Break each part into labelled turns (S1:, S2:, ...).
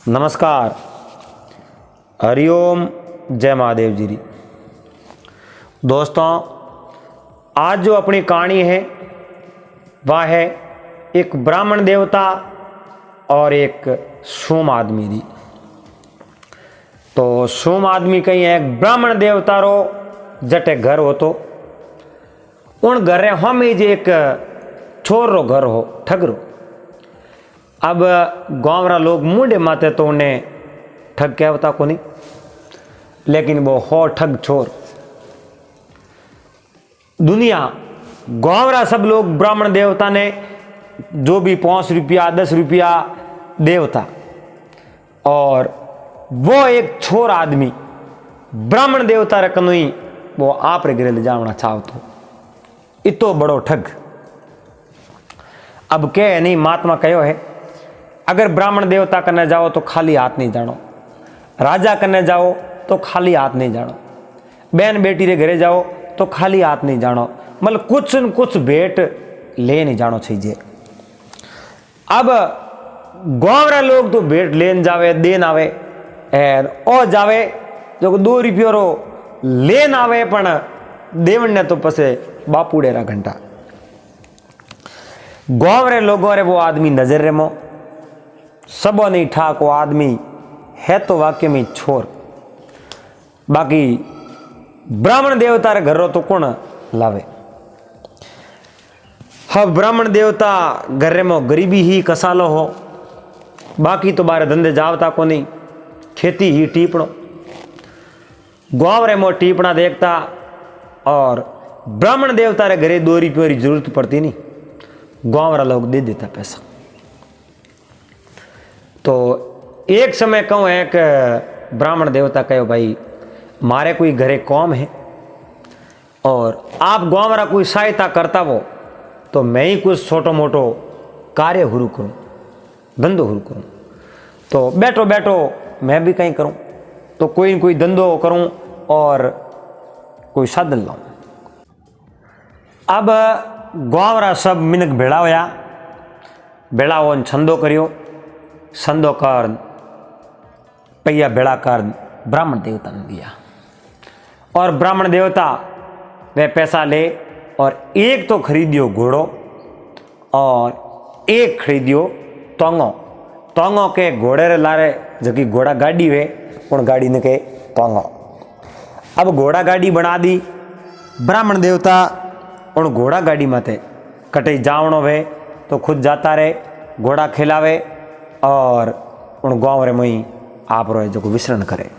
S1: नमस्कार, हरिओम, जय महादेव जी। दोस्तों, आज जो अपनी कहानी है वह है एक ब्राह्मण देवता और एक सोम आदमी दी। तो सोम आदमी कहीं एक ब्राह्मण देवता रो जटे घर हो तो उन घर हम ही एक छोर रो घर हो ठगरो। अब गाँव रा लोग मुंडे माते तो उन्हें ठग कहता को नहीं, लेकिन वो हो ठग छोर। दुनिया गाँव रा सब लोग ब्राह्मण देवता ने जो भी 5 रुपया 10 रुपया देवता, और वो एक छोर आदमी ब्राह्मण देवता रखनुई वो आप रे घरे ले जावना चाहतो, इतो बड़ो ठग। अब के नहीं महात्मा कहो है, अगर ब्राह्मण देवता करने जाओ तो खाली हाथ नहीं जानो, राजा करने जाओ तो खाली हाथ नहीं जानो, बहन बेटी रे घरे जाओ तो खाली हाथ नहीं जानो, मतलब कुछ न कुछ भेंट ले नहीं जानो चाहिए। अब गाँव रे लोग तो भेंट लेन जावे देन आवे और जावे जो 2 रुपये रो लेन आवे पण देवन ने तो पसे बापूड़े रा घंटा। गाँव रे लोगों रे वो आदमी नजर रे मो सबो नहीं ठाक, वो आदमी है तो वाक्य में छोर। बाकी ब्राह्मण देवता रे घर तो कौन लावे। हाँ, ब्राह्मण देवता घर में गरीबी ही कसालो हो, बाकी तो बारे धंधे जावता को नहीं, खेती ही टीपणो। गाँव रे मो टीपना देखता और ब्राह्मण देवता रे घरे 2 रुपये की जरूरत पड़ती नहीं, गाँव रा लोग दे देता पैसा। तो एक समय कहूँ एक ब्राह्मण देवता कहो, भाई मारे कोई घरे कौम है और आप गाँव रा कोई सहायता करता वो तो मैं ही कुछ छोटो मोटो कार्य हुरू करूँ, धंधो हुरू करूँ। तो बैठो बैठो मैं भी कहीं करूँ, तो कोई न कोई धंधो करूँ और कोई साधन लाऊं। अब गाँव रा सब मिनक भेड़ा होया, भेड़ा हो छंदो करियो, संदो कर पैया भेड़ा कर ब्राह्मण देवता ने दिया, और ब्राह्मण देवता वह पैसा ले और एक तो खरीदियो घोड़ो और एक खरीदियो तोंगो। तोंगो के घोड़े रे लारे जबकि घोड़ा गाड़ी वे उन गाड़ी ने के तोंगो। अब घोड़ा गाड़ी बना दी, ब्राह्मण देवता उन घोड़ा गाड़ी माते कटे जावणो वे तो खुद जाता रहे, घोड़ा खिलावे और उन गाँव रे मई आप रो जो विसरण करे।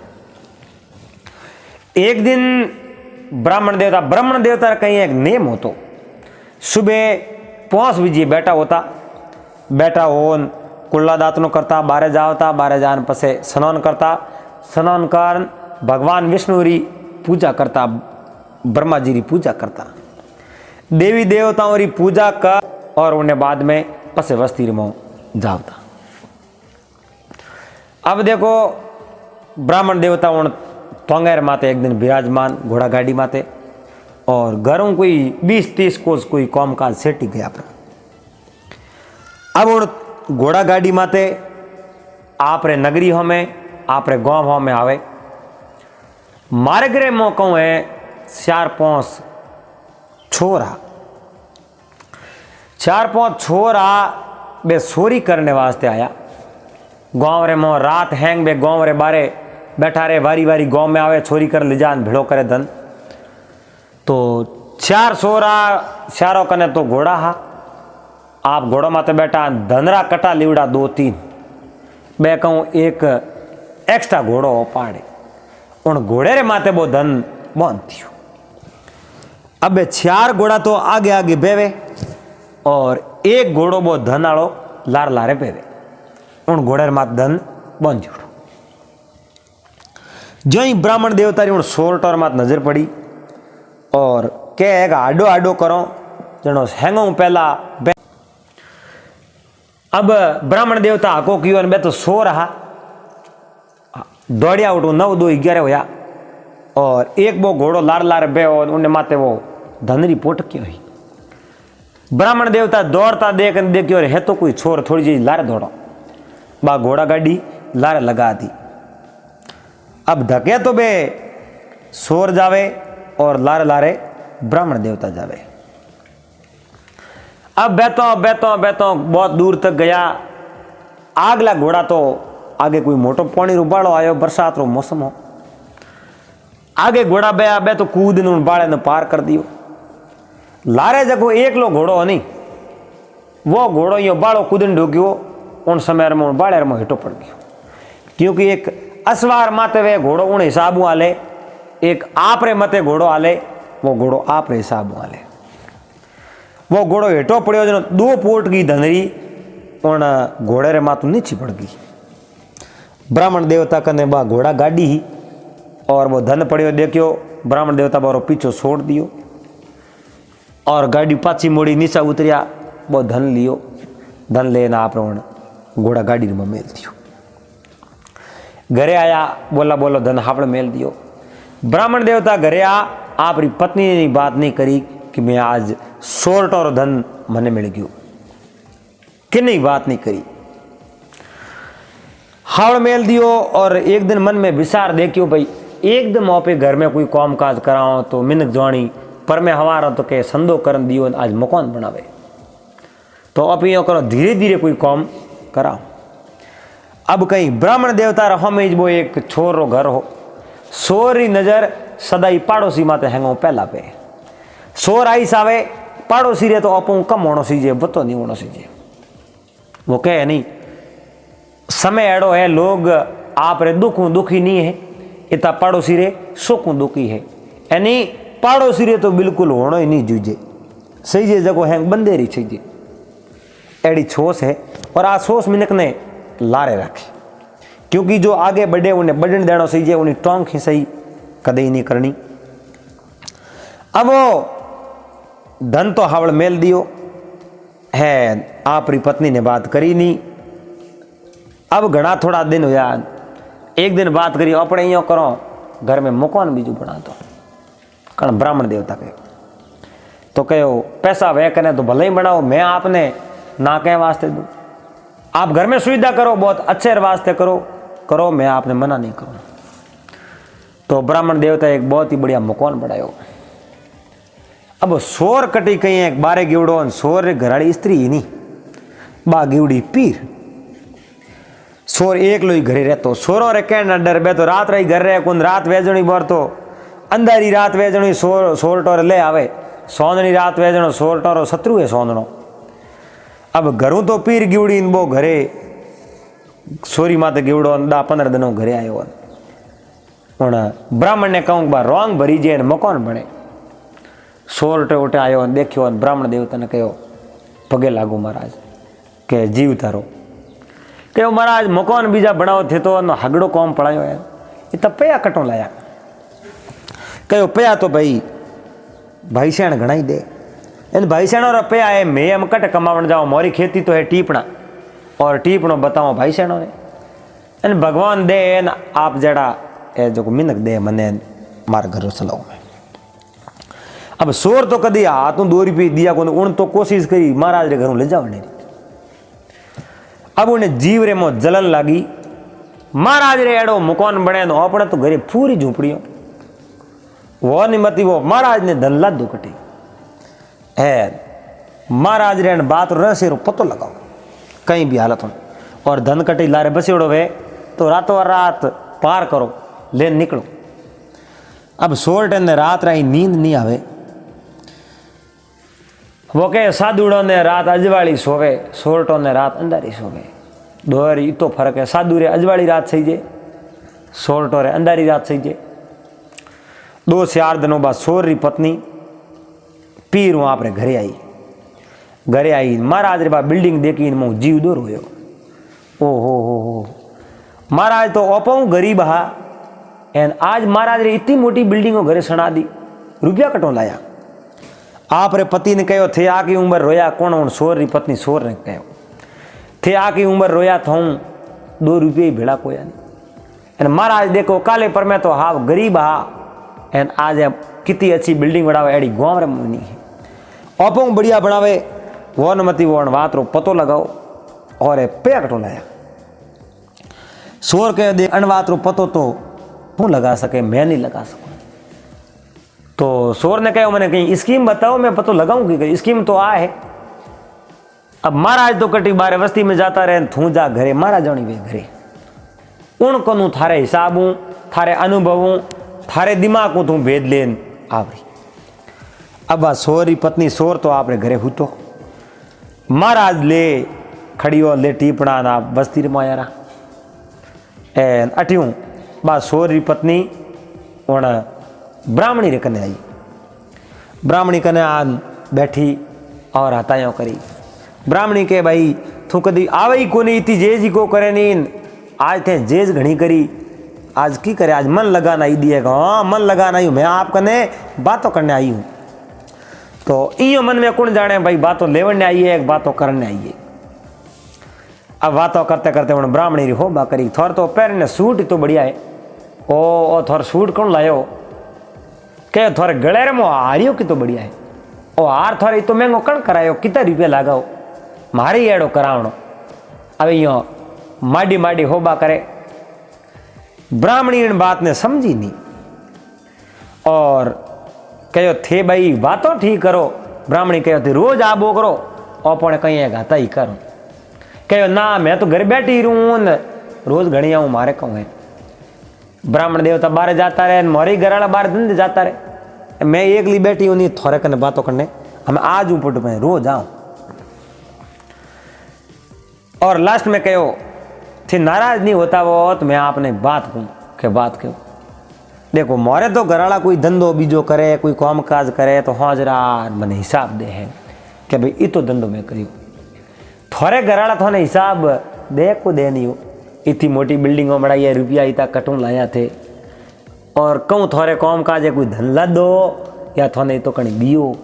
S1: एक दिन ब्राह्मण देवता कहीं एक नेम हो तो सुबह 5 बजे बैठा होता, बैठा हो कुल्ला दातनो करता, बारे जावता, बारे जान पसे स्नान करता, स्नान कर भगवान विष्णु री पूजा करता, ब्रह्मा जी री पूजा करता, देवी देवताओं री पूजा कर और उन्हें बाद में पसे वस्ती में जावता। अब देखो ब्राह्मण देवता उन तोंगेर माते एक दिन विराजमान घोड़ा गाड़ी माते, और घरों कोई 20-30 कोस कोई कौम काज सेटी गया पर। अब उन घोड़ा गाड़ी माते आप रे नगरी हो में आप रे गाँव हो में आवे। मारे घरे मौकों है 4-5 छोरा, 4-5 छोरा बे सोरी करने वास्ते आया। गाँव रे मो रात हैंग बे गाँव रे बारे बैठा रे, वारी वारी गाँव में आवे छोरी कर ले जान भिड़ो करे धन। तो 4 छोरा चारों कने तो घोड़ा हा, आप घोड़ो माते बैठा धनरा कटा लीवड़ा 2-3 बे कहूँ एक एक्स्ट्रा घोड़ो पाड़े, उन घोड़े रे माते वो धन बांध दियो। अब 4 घोड़ा तो आगे आगे बेवे और एक घोड़ो वो धन आड़ो लार लारे बेवे, उन घोड़े मात धन बन जोड़ो। जो ही ब्राह्मण देवता री उन सोरटर मात नजर पड़ी और के आडो आडो करो जनो हैंगो पहला। अब ब्राह्मण देवता हको कियो बे तो सो रहा, दौड़िया उठो 9-2-11 होया और एक वो घोड़ो लार लार बे और उन्हें माते वो धनरी पोटकी हुई। ब्राह्मण देवता दौड़ता देखियो है तो कोई छोर थोड़ी जी लारे दौड़ो, बा घोड़ा गाड़ी लारे लगा दी। अब धके तो बे सोर जावे और लारे लारे ब्राह्मण देवता जावे। अब बेतो बहुत दूर तक गया। आगला घोड़ा तो आगे कोई मोटो पानी उबाड़ो आयो, बरसात रो मौसम हो। आगे घोड़ा बे तो कूद ने बाड़े ने पार कर दियो। लारे जगो एकलो घोड़ो नहीं, वो घोड़ो यो बाड़ो कूदन ढूक्यो, उन समय में बाड़े में हिटो पड़ गयो। क्योंकि एक असवार माते वे घोड़ो उन हिसाबू आले, एक आपरे मते घोड़ो आले, वो घोड़ो आपरे हिसाबू आले। वो घोड़ो हेठो पड़ो जो 2 फुट की धनरी उन घोड़े रे मातू नीची पड़ गई। ब्राह्मण देवता कने बा घोड़ा गाड़ी ही और वो धन पड़ो देखियो। ब्राह्मण देवता बारो पीछो छोड़ दियो और गाड़ी पाछी मोड़ी नीचा उतरिया। वो धन लियो, धन लेना आप घोड़ा गाड़ी में मेल दियो। घरे आया, बोला बोलो धन हापड़ मेल दियो। ब्राह्मण देवता घरे आ आपरी पत्नी ने बात नहीं करी कि मैं आज सोरट और धन मने मिल गयो, कि नहीं बात नहीं करी। हावड़ मेल दियो और एक दिन मन में विचार देखियो भाई एकदम आपे घर में कोई काम काज कराओ तो मिनक जानी पर मैं हवारा तो के संदो करन दियो आज मकान बनावे तो आप यो करो धीरे धीरे कोई काम कराओ। अब कहीं ब्राह्मण देवता रहो में वो एक छोरो घर हो, सोरी नजर सदाई पाड़ोसी माते हैंगो पहला पे। सोर आई सावे पाड़ोसी रे तो आपू कम होना सीजे, बतो नहीं होना सीजे। वो कहे नहीं समय एड़ो है, लोग आप रे दुखी नहीं है, इतना पाड़ोसी रे सुखू दुखी है। यानी पाड़ोसी रे तो बिल्कुल होना ही नहीं जूझे, सही जे जगह हैंग बंदेरी चाहिए। एड़ी छोस है और आ सोस मिनक ने लारे रखे, क्योंकि जो आगे बढ़े उन्हें बढ़न देना सही जे, उन्हें टोंक ही सही कदे ही नहीं करनी। अब वो धन तो हावड़ मेल दियो है, आपरी पत्नी ने बात करी नहीं। अब घना थोड़ा दिन हुआ, एक दिन बात करी अपने यो करो घर में मकान बीजू बना दो। कण ब्राह्मण देवता कहो तो कहो पैसा वे कने तो भले ही बनाओ, मैं आपने ना कहे वास्ते दूं। आप घर में सुविधा करो, बहुत अच्छे वास्ते करो, मैं आपने मना नहीं करूँ। तो ब्राह्मण देवता एक बहुत ही बढ़िया मकान बनायो। अब सोर कटी कहीं एक बारे गिवड़ो, सोर घराड़ी स्त्री ही नहीं, बा गिवड़ी पीर। सोर एक लो ही घरे रहतो, सोरो रे कहना डर बे तो रात रही घर रहे कुन रात वेजणी बोर तो अंदर रात वेजणी सोरटोर ले आवे, सोंदनी रात वेजणो सोरटोरो शत्रु है सोंदनो। अब घरों तो पीर गिवड़ी वो घरे सोरी माते गिवड़ो 10-15 दिनों घरे आयो। ब्राह्मण ने कहूँ बा रोंग भरी जे मकान बने। सोरटे उठे आयो देखियो, ब्राह्मण देवता ने कहो पगे लागू महाराज के जीव तारो। कहो महाराज मकान बीजा बनाओ थे तो हगड़ो कौम पड़ायो है, ये तब पया कटो लाया। कहो पया तो भाई सैन घना ही दे, इन भाई सैन और पया है मैं हम कट कमावन जाओ, मोरी खेती तो है टीपना और टीपनो बताओ भाई सैनों ने। इन भगवान दे न आप जड़ा ए जो मिनक दे मने मार घर चलाओ मैं। अब सोर तो कदी हाथों 2 रुपये दिया को उन तो कोशिश करी महाराज रे घरों ले जाओ नहीं। अब उन्हें जीव रे मो जलन लगी, महाराज रे एड़ो मकान बने तो अपने तो घरे पूरी झूपड़ियों वो नहीं मती। वो महाराज ने धन लादो कटी है, महाराज रे बात रहस्य रो पतो लगाओ कहीं भी हालत हो और धन कटी लारे बसेड़ो वे तो रातों रात पार करो ले निकलो। अब सोरटे ने रात रही नींद नहीं आवे, वो कहे साधुड़ों ने रात अजवाड़ी सोवे, सोरटों ने रात अंधारी सोवे। दोहरी तो फर्क है, साधु रे अजवाड़ी रात सही जे, सोरटो रे अंधारी रात सही जे। 2-4 दिनों बाद सोर री पत्नी पीर वहां पर घरे आई महाराज रे बा बिल्डिंग देखी इनमो जीव दो रोयो। ओ हो महाराज तो ओपऊ गरीब हा एन आज महाराज रे इतनी मोटी बिल्डिंगों घरे सना दी, रुपया कटो लाया। आप रे पति ने कहो थे आकी उम्र रोया कौन हूँ, सोर री पत्नी सोर ने कहो थे आकी उम्र रोया था 2 रुपये ही भेड़ा कोया नहीं। एन महाराज देखो काले पर मैं तो हाव गरीब हा एन आज कितनी अच्छी बिल्डिंग बनावे एड़ी गाँव रे मुनी है। ओपऊ बढ़िया बनावे वो न मती वो वात रो पतो लगाओ और पे कटो लाया। सोर के दे अणवात रो पतो तो हूँ लगा सके, मैं नहीं लगा सकूँ। तो सोर ने कहो मैंने कहीं स्कीम बताओ, मैं पतो लगाऊं कि स्कीम तो आ है। अब महाराज तो कटी बारे वस्ती में जाता रहे, थू जा घरे, महाराज जानी वे घरे। उन को थारे हिसाब हूँ, थारे अनुभव हूँ, थारे दिमाग को तू भेद लेन आवरी। अब आ सोरी पत्नी सोर तो आपने घरे हूँ तो महाराज ले खड़ियो ले टीपड़ा ना बस्ती मायारा एन अट्यूं बा सोरी पत्नी उन ब्राह्मणी रे कने आई। ब्राह्मणी कने आ बैठी और हतायों करी। ब्राह्मणी के भाई तू कदी आवे ही कोनी, इतनी जेज ही को करे नीन, आज थे जेज घणी करी, आज की करे, आज मन लगाना ही दिएगा। हाँ मन लगाना ही, मैं आप कने बातों करने आई हूँ। तो इयो मन में कौन जाने भाई, बातों लेवने आई है, बातों करने आई है। अब बातों करते करते उन्हें ब्राह्मणी री होबा करी। थोर तो पैर ने सूट तो बढ़िया है, ओ थोर सूट कौन लायो, के थोरे गले रे मो हारियो की तो बढ़िया है, ओ हार थोरे तो महंगो कण करायो, कितना रुपया लगाओ, मारी एड़ो करावणो। अब यो माडी माडी होबा करे। ब्राह्मणी इन बात ने समझी नहीं और कहो थे भाई बातों ठीक करो। ब्राह्मणी कहो थे रोज आबो करो, अपन कहीं घाता ही करो। कहो ना मैं तो घर बैठी रहूँ, रोज घणी आऊँ, मारे कहूँ है। ब्राह्मण देवता बाहर जाता रहे, मोरी घराला बाहर धंधे जाता रहे, मैं एकली बैठी हूँ नहीं थोड़े कने बातों करने, हम आज ऊपर में रोज आऊँ। और लास्ट में कहो थे नाराज नहीं होता वो तो मैं आपने बात कहूँ के बात कहूँ। देखो मोरे तो घराला कोई धंधो बीजो करे, कोई काम काज करे तो हाँ जरा मैंने हिसाब दे है कि भाई ये तो धंधो मैं करियो। थोड़े घराला थोने हिसाब दे को दे नहीं हो, इतनी मोटी बिल्डिंगों बनाई है, रुपया इतना कटूँ लाया थे, और कहूँ थोड़े काम काज है कोई धन ला दो या थोने तो कहीं बियो।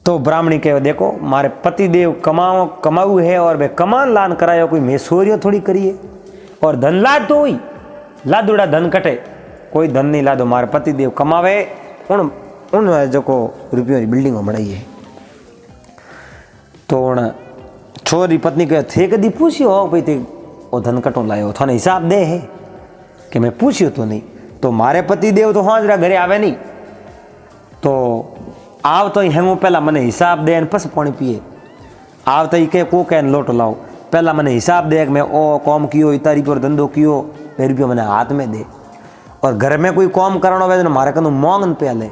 S1: तो ब्राह्मणी कहो देखो मारे पति देव कमाऊ है और वे कमान लान करायो, कोई मैं सोरियो थोड़ी करिए, और धन लाद तो हुई लादुड़ा धन कटे, कोई धन नहीं लादो, मारे पति देव कमावे उन जो को रुपयों की बिल्डिंगों बनाई है। तो उन छोरी पत्नी कहे थे कदी पूछियो हो भाई थे वो धन कटो लायो, थाने हिसाब दे है कि मैं पूछियो तो नहीं। तो मारे पति देव तो हाँ जरा घरे आवे नहीं, तो आव तो हेमो पहला मने हिसाब दे पस पानी पिए। आव तो के को कह लोट लाओ, पहला मने हिसाब दे मैं ओ कॉम कियो, इतना रुपये धंधो कियो, 2 रुपये मैंने हाथ में दे। और घर में कोई कॉम कराना हो तो मारे कदू मोंगन पे ले,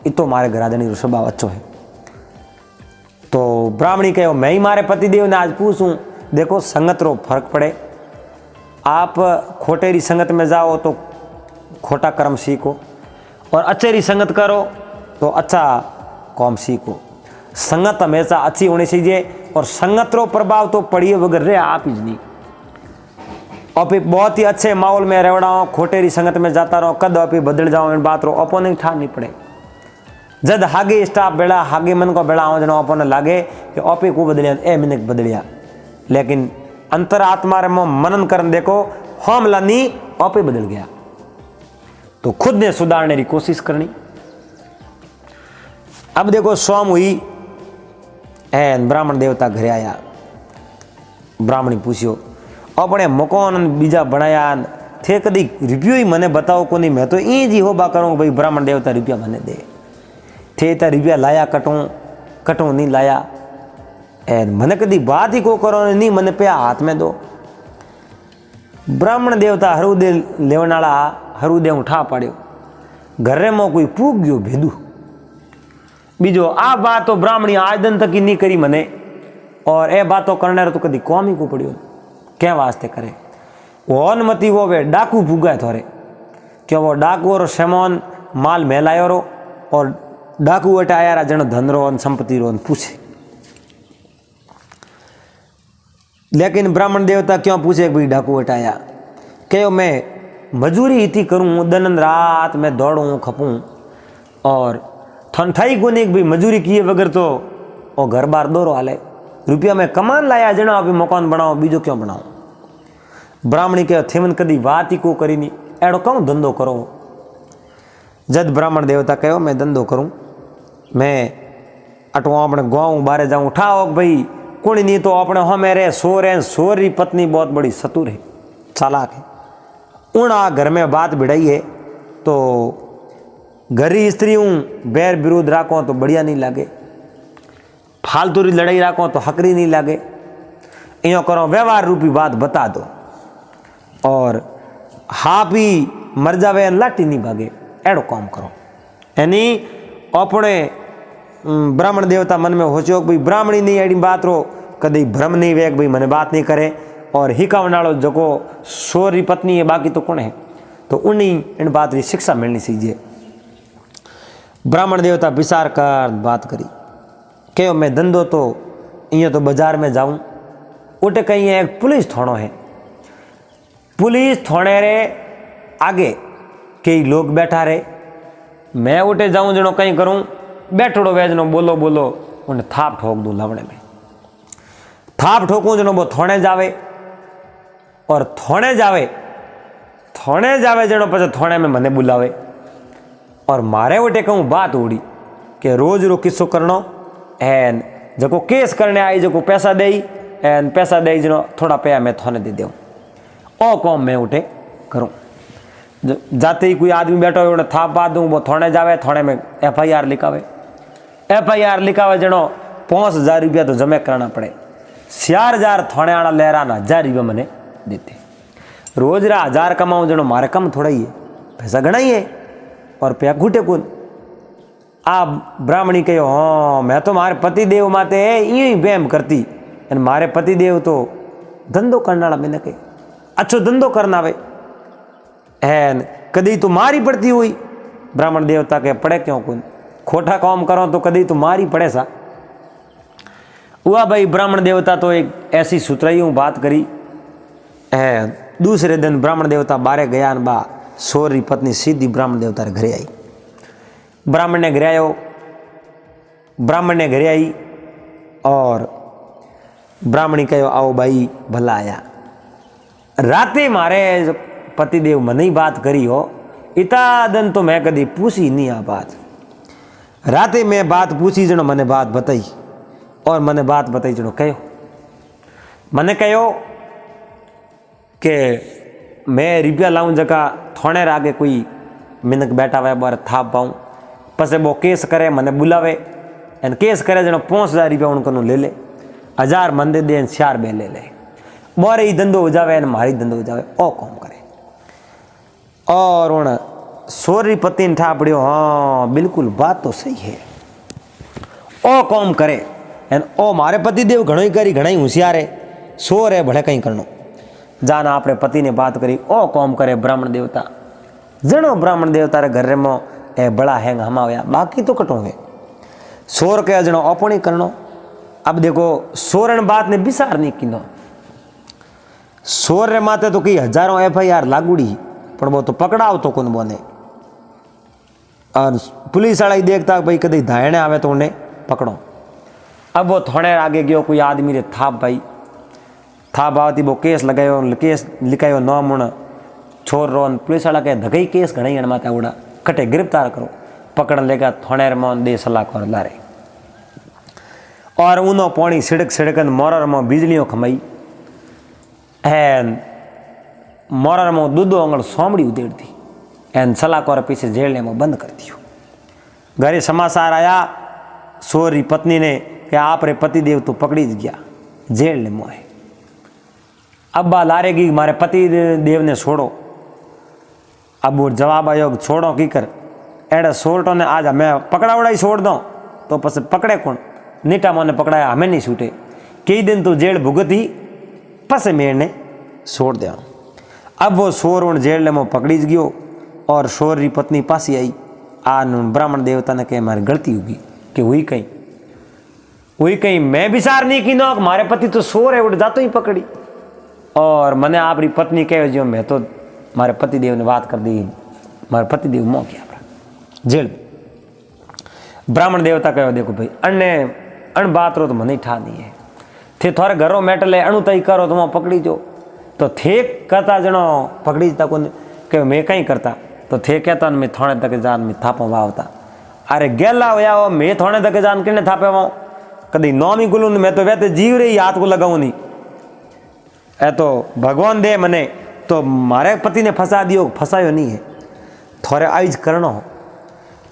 S1: इतो मारे घरादनी रो स्वभाव अच्छो है। तो ब्राह्मणी कहो मैं ही मारे पतिदेव ने आज पूछूं। देखो संगत रो फर्क पड़े, आप खोटेरी संगत में जाओ तो खोटा कर्म सीखो, और अच्छेरी संगत करो तो अच्छा कौम सीखो। संगत हमेशा अच्छी होनी चाहिए, और संगत रो प्रभाव तो पड़िए बगैर रे आप ही नहीं। और फिर बहुत ही अच्छे माहौल में रहना हो, खोटेरी संगत में जाता रहो, कद आप बदल जाओ, इन बात रो अपन नहीं ठान नहीं पड़े। जद हागे स्टाफ बेड़ा हागे मन को बेड़ा जना अपन लागे कि ओपे को बदलिया ए मिनक बदलिया, लेकिन अंतरात्मा रे मनन करन देखो हमला नहीं ओपे बदल गया। तो खुद ने सुधारने की कोशिश करनी। अब देखो सोम हुई एन ब्राह्मण देवता घरे आया। ब्राह्मणी पूछियो अपने मकान बीजा बनाया थे कदी रुपयो ही मने बताओ को नहीं, मैं तो ई जी होबा करूँ भाई ब्राह्मण देवता रुपया मने दे। थे इतना रुपया लाया कटूँ नहीं लाया, एन मने कदी बात ही को करो नहीं, मने पे हाथ में दो। ब्राह्मण देवता हरुदे लेवनाला हरुदे उठा पाड़ो, घरे में कोई पूग गयो भेदू। बीजो आ बात तो ब्राह्मणी आज दिन तक ही नहीं करी मने, और ए बातों करने तो कदी कौम ही को पड़ियो क्या वास्ते करे। वो अनुमति वो वे डाकू पुगा थोड़े, क्या वो डाकू और सेमोन माल मेलायो रो, और डाकू अटे आया रा जन धन रो संपत्ति रो पूछे। लेकिन ब्राह्मण देवता क्यों पूछे भाई डाकू अटे आया, कहो मैं मजूरी इतनी करूँ, दिन रात मैं दौड़ूँ खपूँ, और ठंडाई को नहीं भाई मजूरी किए बगैर तो वो घर बार दौड़ो हाले, रुपया में कमान लाया जना अभी मकान बनाओ, बीजो क्यों बनाओ। ब्राह्मणी कहो थे मन कदी बात ही को करी नहीं, एड़ो कहूँ धंधो करो। जद ब्राह्मण देवता कहो मैं धंधो करूँ, मैं अटो अपने गाँव बारे जाऊँ, उठाओ भाई कोई नहीं तो अपने हो मेरे सोर री पत्नी बहुत बड़ी सतुर है, चालाक है। उन आ घर में बात भिड़ाई है तो घरी स्त्री हूँ बैर विरोध राखो तो बढ़िया नहीं लागे, फालतू री लड़ाई राखो तो हकरी नहीं लागे। यो करो व्यवहार रूपी बात बता दो और हाप ही मर जावे लाठी नहीं भागे, एड़ो काम करो। यानी अपने ब्राह्मण देवता मन में होचो भाई ब्राह्मणी नहीं एडी बात रो कदी भ्रम नहीं वेग भाई मने बात नहीं करे। और हिकावनाड़ो जो सोरी पत्नी है बाकी तो कौन है, तो उन्हीं इन बात की शिक्षा मिलनी चाहिए। ब्राह्मण देवता विचार कर बात करी क्यों मैं धंधो तो इं तो बाजार में जाऊं, उठे कहीं एक पुलिस थानो है, पुलिस थाने रे आगे कई लोग बैठा रहे, मैं उठे जाऊं जनो कहीं करूं बैठोड़ो वेजनो बोलो बोलो उन्हें थाप ठोक दूं लवणे में, थाप ठोकूं जनो वो थाने जावे और थाने जावे जनो पछे थाने में मने बुलावे और मारे उठे कहूँ बात उड़ी कि रोज रो किस्सो करनो एन जो केस करने आई जो पैसा दे एन पैसा दे जनो थोड़ा पैसा मैं थाने दे दूँ ओ कौम मैं उठे करूँ। जाते ही कोई आदमी बैठो उन्हें थाप बात दूँ वो थाने जावे, थाने में FIR लिखावे, FIR लिखावे जनो 5000 रुपया तो जमा करना पड़े, 4000 थाने आना लहराना 1000 रुपया मैंने देते। रोज रा 1000 कमाऊँ जनो मारे कम थोड़ा ही है, पैसा घना ही है और पैसा घूटे कौन। आ ब्राह्मणी कहो हाँ मैं तो मारे पति देव माते यूं ही बेम करती, मारे पति देव तो धंधो करने वाला मैंने कहे अच्छो धंधो करना वे एन कदी तो मारी पड़ती हुई। ब्राह्मण देवता के पड़े क्यों कौन, खोटा काम करो तो कदी तो मारी पड़े सा। हुआ भाई ब्राह्मण देवता तो एक ऐसी सुतराई बात करी है। दूसरे दिन ब्राह्मण देवता बारे गया बा सोरी पत्नी सीधी ब्राह्मण देवता रे घरे आई। ब्राह्मण ने घरे आई और ब्राह्मणी कहो आओ भाई भला आया। राते मारे पतिदेव मने ही बात करी हो, इता दिन तो मैं कदी पूछी नहीं आ बात। राते मैं बात पूछी जनो मने बात बताई और मने बात बताई जनो कहो मने कहो कि मैं रुपया लाऊं जगह थाने आगे कोई मिनक बैठा हुआ बार थाप पाऊँ, पसे वो केस करे मने बुलावे एन केस करे जनो 5000 रुपया उनको ले ले, 1000 मंदे दे 4 बे ले ले, बोरे ही धंधो हो जावे न मारी धंधो हो जावे ओ काम करे। और उन सोरी पति ने ठा पड़ियो हाँ बिल्कुल बात तो सही है ओ काम करे एन ओ मारे पति देव घणो ही करी घणा ही होशियार है, सोर है भले कहीं करनो। जाना अपने पति ने बात करी ओ काम करे ब्राह्मण देवता जनो ब्राह्मण देवता रे घर में ए बड़ा हैंग हमाया बाकी तो कटो है सोर के जनो अपनी करनो। अब देखो सोरन बात ने विचार नहीं किनो, सोर रे माते तो कई हजारों FIR लागूड़ी पर वो तो पकड़ाव तो कौन बोने। और पुलिस वाला ही देखता भाई कभी धायने आवे तो उन्हें पकड़ो। अब वो थाने आगे गयो कोई आदमी रे थाप भाई थाप आवती वो केस लगायो, केस लिखायो न मुण छोर रो। पुलिस वाला कहे धगई केस घणई अण माता उड़ा कटे गिरफ्तार करो, पकड़ लेगा थाने में दे सलाह कर लारे। और ऊनो पानी सिड़कन मोरर में बिजलियों खमाई एन मोरर में दूधो अंगड़ सोमड़ी उदेड़ दी एन सलाहकार पीछे जेल में बंद कर दियो। घरे समाचार आया सोरी पत्नी ने कि आप रे पति देव तो पकड़ी गया जेल में है। अब्बा लारेगी मारे पति देव ने छोड़ो। अब वो जवाब आयो छोड़ो की कर एड़े सोल्टो ने आज मैं पकड़ावड़ा ही छोड़ दो तो पस पकड़े कौन, नीटा मोने पकड़ाया हमें नहीं छूटे, कई दिन तो जेल भुगती पसे मेरे छोड़ दिया। अब वो सोर उन जेल में पकड़ी गयो और सोर री पत्नी पासी आई। आ ब्राह्मण देवता ने कहे मारी गलती होगी कि हुई कहीं मैं विचार नहीं की नो मारे पति तो सोर है उठ जातो ही पकड़ी। और मैंने आप री पत्नी कहो जो मैं तो मारे पति देव ने बात कर दी, मारे पति देव मोह किया जेल। ब्राह्मण देवता कहो देखो भाई अण बात रो तो मने ठा नहीं है, थे थोड़े घरों मेटले अणु तई करो तो पकड़ी जो तो थे करता जनो पकड़ी जता को कहो मैं कहीं करता तो थे कहता मैं थाने तक जान में थापा वावता। अरे गेला होया हो मैं थाने तक जान किने थापे वाऊं कदी नौमी गुलू मैं तो वैसे जीव रही हाथ को लगाऊं नहीं। ए तो भगवान दे मने तो मारे पति ने फंसा दियो, फंसायो नहीं है। थोड़े आइज करनो हो,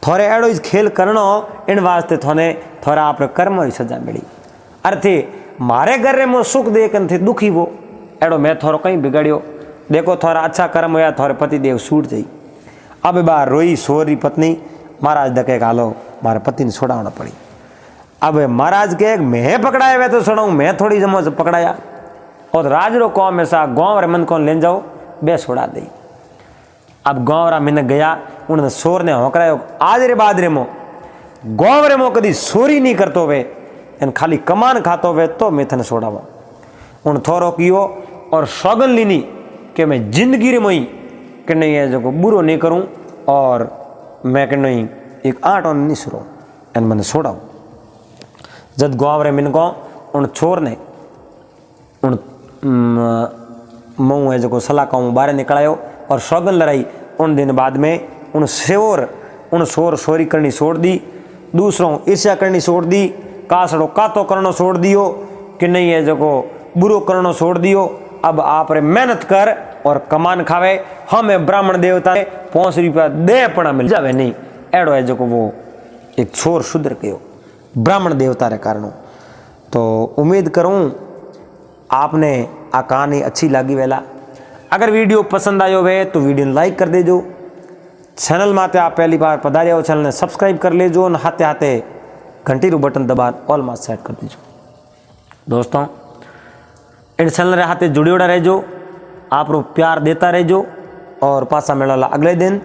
S1: थोड़े एड़ो इस खेल करनो हो, इन वास्ते थोने थोड़ा आप कर्म की सजा मिली। अर्थे मारे घर रे मो सुख देख थे दुखी वो एड़ो मैं थोड़ा कहीं बिगड़ियो, देखो थोड़ा अच्छा कर्म होया, थोड़े पति देव छूट जाई। अब बार रोई सोरी पत्नी, महाराज धके हालो मारे पति ने छोड़ावना पड़ी। अब महाराज के मैं पकड़ाया वे तो छोड़ाऊँ, मैं थोड़ी जमो से पकड़ाया। और राज रो कौम ऐसा गाँव रे मन को ले जाओ बे छोड़ा दे। अब गाँव रा मिनक गया, उन्होंने सोर ने होकरायो, आज रे बाद रे मो गाँव रे मो कदी सोरी नहीं करतो वे, इन खाली कमान खातो वे तो मैं थने छोड़ावा। उन थोरो कियो और सौगन लीनी कि मैं जिंदगी रे मई कि नहीं है जो बुरो नहीं करूं और मैं कि नहीं एक आटो नहीं सुरो एन मैंने छोड़ाओ। जब गाँव रे मिनको उन छोर ने उन मऊ है जो सलाह का बाहर निकलायो और सौगन लड़ाई। उन दिन बाद में उन शोर सोरी करनी छोड़ दी, दूसरों ईर्ष्या करनी छोड़ दी, कासड़ो कातो करनो छोड़ दियो कि नहीं है जो बुरो करनो छोड़ दियो। अब आप रे मेहनत कर और कमान खावे, हमें ब्राह्मण देवता 5 रुपया दे पड़ा मिल जावे नहीं, एड़ो है जो वो एक छोर शुद्र कहो ब्राह्मण देवता रे कारणों। तो उम्मीद करूं आपने आ कहानी अच्छी लगी वेला। अगर वीडियो पसंद आयो वे तो वीडियो ने लाइक कर देजो। चैनल माते आप पहली बार पधारे हो, चैनल ने सब्सक्राइब कर लेजो और हाथे हाथे घंटी रू बटन दबा ऑल मास सेट कर दीजो। दोस्तों इन चैनल रे हाथे जुड़ियोड़ा रहो, आप रो प्यार देता रहो और पासा मेला अगले दिन।